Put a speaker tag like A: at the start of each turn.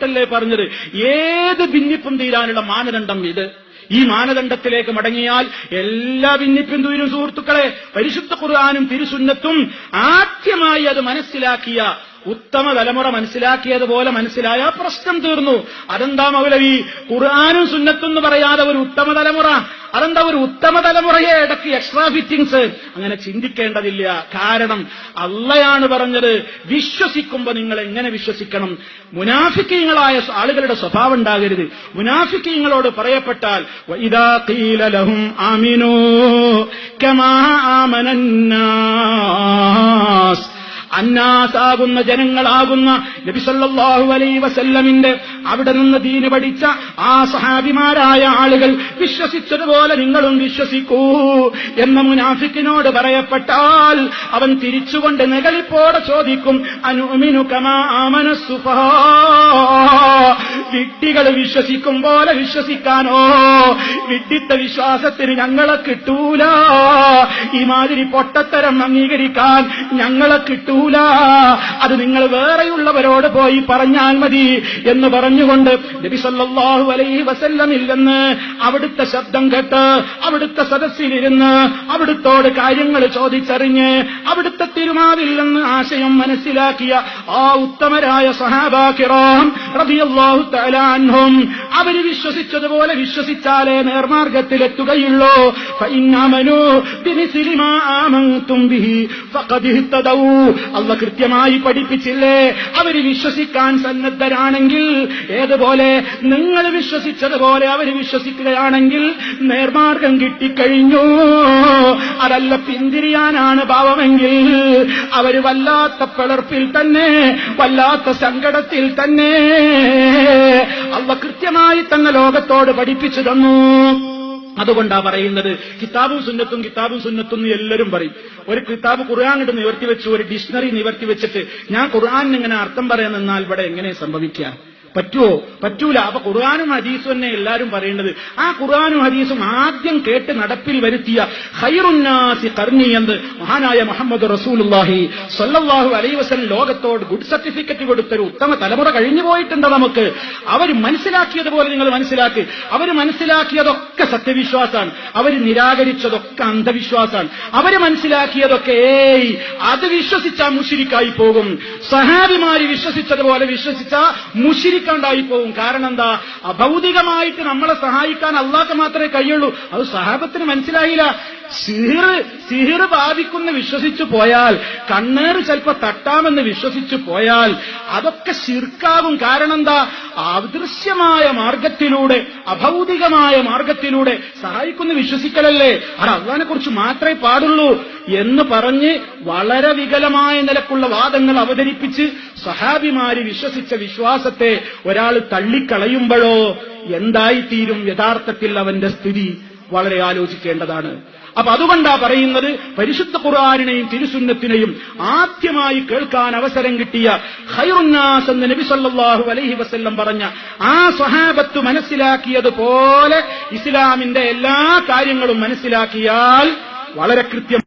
A: ആദ്യമായിട്ടല്ലേ പറഞ്ഞത്. ഏത് ഭിന്നിപ്പും തീരാനുള്ള മാനദണ്ഡം ഇത്. ഈ മാനദണ്ഡത്തിലേക്ക് മടങ്ങിയാൽ എല്ലാ ഭിന്നിപ്പും തീരും. സുഹൃത്തുക്കളെ, പരിശുദ്ധ ഖുർആനും തിരുസുന്നത്തും ആദ്യമായി അത് മനസ്സിലാക്കിയ ഉത്തമ തലമുറ മനസ്സിലാക്കിയതുപോലെ മനസ്സിലായ പ്രശ്നം തീർന്നു. അതെന്താ മൗലവി ഖുർആനും സുന്നത്തും എന്ന് പറയാതെ ഒരു ഉത്തമ തലമുറ? അതെന്താ ഒരു ഉത്തമ തലമുറയെ ഇടയ്ക്ക് എക്സ്ട്രാ ഫിറ്റിംഗ്സ്? അങ്ങനെ ചിന്തിക്കേണ്ടതില്ല. കാരണം അള്ളയാണ് പറഞ്ഞത്, വിശ്വസിക്കുമ്പോ നിങ്ങൾ എങ്ങനെ വിശ്വസിക്കണം? മുനാഫിക്കീങ്ങളായ ആളുകളുടെ സ്വഭാവം ഉണ്ടാകരുത്. മുനാഫിക്കീങ്ങളോട് പറയപ്പെട്ടാൽ വഇദാ ഖീല ലഹും ആമിനൂ കമാ ആമനന്നാസ്, അന്നാസാകുന്ന ജനങ്ങളാകുന്ന നബി സല്ലല്ലാഹു അലൈഹി വസല്ലമിന്റെ അവിടെ നിന്ന് ദീന് പഠിച്ച ആ സഹാബിമാരായ ആളുകൾ വിശ്വസിച്ചതുപോലെ നിങ്ങളും വിശ്വസിക്കൂ എന്ന മുനാഫിക്കിനോട് പറയപ്പെട്ടാൽ അവൻ തിരിച്ചുകൊണ്ട് നെകളിപ്പോടെ ചോദിക്കും, അനുമിനു കമാ ആമനസ് സുഫഹാ, വിഡ്ഢികൾ വിശ്വസിക്കും പോലെ വിശ്വസിക്കാനോ? വിഡ്ഢിത്ത വിശ്വാസത്തിന് ഞങ്ങളെ കിട്ടൂല. ഈ മാതിരി പൊട്ടത്തരം അംഗീകരിക്കാൻ ഞങ്ങളെ കിട്ടൂല. അത് നിങ്ങൾ വേറെയുള്ളവരോട് പോയി പറഞ്ഞാൽ മതി എന്ന് പറഞ്ഞുകൊണ്ട് നബി സല്ലല്ലാഹു അലൈഹി വസല്ലമിൽ നിന്ന് അവിടുത്തെ ശബ്ദം കേട്ട് അവിടുത്തെ സദസ്സിലിരുന്ന് അവിടുത്തോട് കാര്യങ്ങൾ ചോദിച്ചറിഞ്ഞ് അവിടുത്തെ തിരുമാവിൽ നിന്ന് ആശയം മനസ്സിലാക്കിയ ആ ഉത്തമരായ സഹാബാ കിറാം റളിയല്ലാഹു തആല അൻഹും അവര് വിശ്വസിച്ചതുപോലെ വിശ്വസിച്ചാലേ നേർമാർഗത്തിലെത്തുകയുള്ളൂ. ഫഇന്നമനു ബിമിസ്ലി മാ ആമൻതും ബിഹി ഫഖദ് ഇഹ്തദൗ, അള്ളാഹ് കൃത്യമായി പഠിപ്പിച്ചില്ലേ? അവര് വിശ്വസിക്കാൻ സന്നദ്ധരാണെങ്കിൽ, ഏതുപോലെ നിങ്ങൾ വിശ്വസിച്ചതുപോലെ അവര് വിശ്വസിക്കുകയാണെങ്കിൽ നേർമാർഗം കിട്ടിക്കഴിഞ്ഞു. അതല്ല പിന്തിരിയാനാണ് ഭാവമെങ്കിൽ അവര് വല്ലാത്ത പിളർപ്പിൽ തന്നെ, വല്ലാത്ത സങ്കടത്തിൽ തന്നെ. അള്ളാഹ് കൃത്യമായി തന്നെ ലോകത്തോട് പഠിപ്പിച്ചു തന്നു. അതുകൊണ്ടാ പറയുന്നത് കിതാബും സുന്നത്തും എന്ന് എല്ലാവരും പറയും. ഒരു കിതാബ് ഖുർആൻ ഇട്ട് നിവർത്തി വെച്ച്, ഒരു ഡിക്ഷണറി നിവർത്തി വെച്ചിട്ട് ഞാൻ ഖുർആനിന് ഇങ്ങനെ അർത്ഥം പറയാൻ നിന്നാൽ ഇവിടെ എങ്ങനെ സംഭവിക്കുക? പറ്റുമോ? പറ്റൂല. അപ്പൊ ഖുർആനും ഹദീസും തന്നെ എല്ലാവരും പറയേണ്ടത്. ആ ഖുർആനും ഹദീസും ആദ്യം കേട്ട് നടപ്പിൽ വരുത്തിയ ഖൈറുന്നാസി ഖർനി എന്ന് മഹാനായ മുഹമ്മദ് റസൂലുള്ളാഹി സ്വല്ലല്ലാഹു അലൈഹി വസല്ലം ലോകത്തോട് ഗുഡ് സർട്ടിഫിക്കറ്റ് കൊടുത്തൊരു ഉത്തമ തലമുറ കഴിഞ്ഞു പോയിട്ടുണ്ട് നമുക്ക്. അവർ മനസ്സിലാക്കിയതുപോലെ നിങ്ങൾ മനസ്സിലാക്കി. അവർ മനസ്സിലാക്കിയതൊക്കെ സത്യവിശ്വാസമാണ്, അവർ നിരാകരിച്ചതൊക്കെ അന്ധവിശ്വാസമാണ്. അവർ മനസ്സിലാക്കിയതൊക്കെ അത് വിശ്വസിച്ചാൽ മുശ്രിക്കായി പോകും. സഹാബിമാര് വിശ്വസിച്ചതുപോലെ വിശ്വസിച്ചാൽ മുശ്രിക്കാണ്ടായി പോകും. കാരണം എന്താ? അഭൗതികമായിട്ട് നമ്മളെ സഹായിക്കാൻ അള്ളാഹ്ക്ക് മാത്രമേ കഴിയുള്ളൂ. അത് സഹാബത്തിന് മനസ്സിലായില്ല. സിഹിർ ബാധിക്കുന്ന വിശ്വസിച്ചു പോയാൽ, കണ്ണേറ് ചിലപ്പോ തട്ടാമെന്ന് വിശ്വസിച്ചു പോയാൽ അതൊക്കെ ശിർക്കാകും. കാരണം എന്താ? അദൃശ്യമായ മാർഗത്തിലൂടെ, അഭൗതികമായ മാർഗത്തിലൂടെ സഹായിക്കുന്ന വിശ്വസിക്കലല്ലേ. അത് അള്ളാഹിനെ കുറിച്ച് മാത്രമേ പാടുള്ളൂ എന്ന് പറഞ്ഞ് വളരെ വികലമായ നിലക്കുള്ള വാദങ്ങൾ അവതരിപ്പിച്ച് സഹാബിമാര് വിശ്വസിച്ച വിശ്വാസത്തെ ഒരാൾ തള്ളിക്കളയുമ്പോഴോ എന്തായിത്തീരും യഥാർത്ഥത്തിൽ അവന്റെ സ്ഥിതി? വളരെ ആലോചിക്കേണ്ടതാണ്. അപ്പൊ അതുകൊണ്ടാ പറയുന്നത്, പരിശുദ്ധ ഖുർആനിനെയും തിരുസുന്നത്തിനെയും ആദ്യമായി കേൾക്കാൻ അവസരം കിട്ടിയ ഖൈറുന്നാസ് എന്ന് നബി സല്ലല്ലാഹു അലൈഹി വസല്ലം പറഞ്ഞ ആ സ്വഹാബത്ത് മനസ്സിലാക്കിയതുപോലെ ഇസ്ലാമിന്റെ എല്ലാ കാര്യങ്ങളും മനസ്സിലാക്കിയാൽ വളരെ കൃത്യം